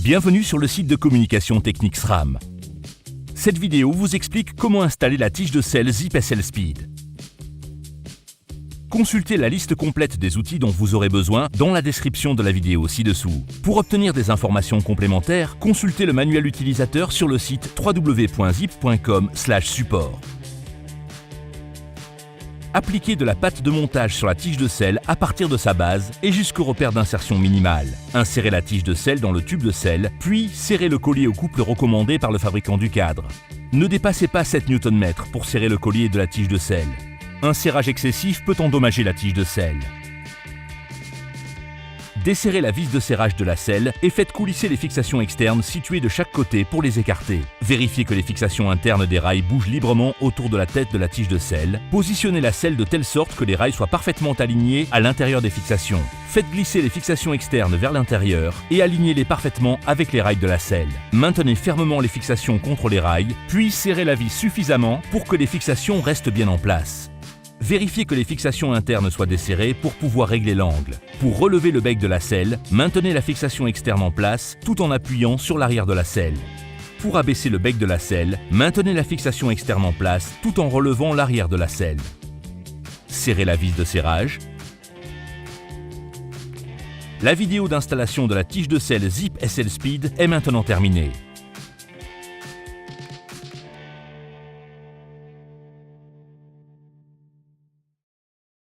Bienvenue sur le site de communication Technics RAM. Cette vidéo vous explique comment installer la tige de sel Zip SL Speed. Consultez la liste complète des outils dont vous aurez besoin dans la description de la vidéo ci-dessous. Pour obtenir des informations complémentaires, consultez le manuel utilisateur sur le site www.zip.com/support. Appliquez de la pâte de montage sur la tige de sel à partir de sa base et jusqu'au repère d'insertion minimal. Insérez la tige de sel dans le tube de sel, puis serrez le collier au couple recommandé par le fabricant du cadre. Ne dépassez pas 7 Nm pour serrer le collier de la tige de sel. Un serrage excessif peut endommager la tige de sel. Desserrez la vis de serrage de la selle et faites coulisser les fixations externes situées de chaque côté pour les écarter. Vérifiez que les fixations internes des rails bougent librement autour de la tête de la tige de sel. Positionnez la selle de telle sorte que les rails soient parfaitement alignés à l'intérieur des fixations. Faites glisser les fixations externes vers l'intérieur et alignez-les parfaitement avec les rails de la selle. Maintenez fermement les fixations contre les rails, puis serrez la vis suffisamment pour que les fixations restent bien en place. Vérifiez que les fixations internes soient desserrées pour pouvoir régler l'angle. Pour relever le bec de la selle, maintenez la fixation externe en place tout en appuyant sur l'arrière de la selle. Pour abaisser le bec de la selle, maintenez la fixation externe en place tout en relevant l'arrière de la selle. Serrez la vis de serrage. La vidéo d'installation de la tige de sel Zip SL Speed est maintenant terminée.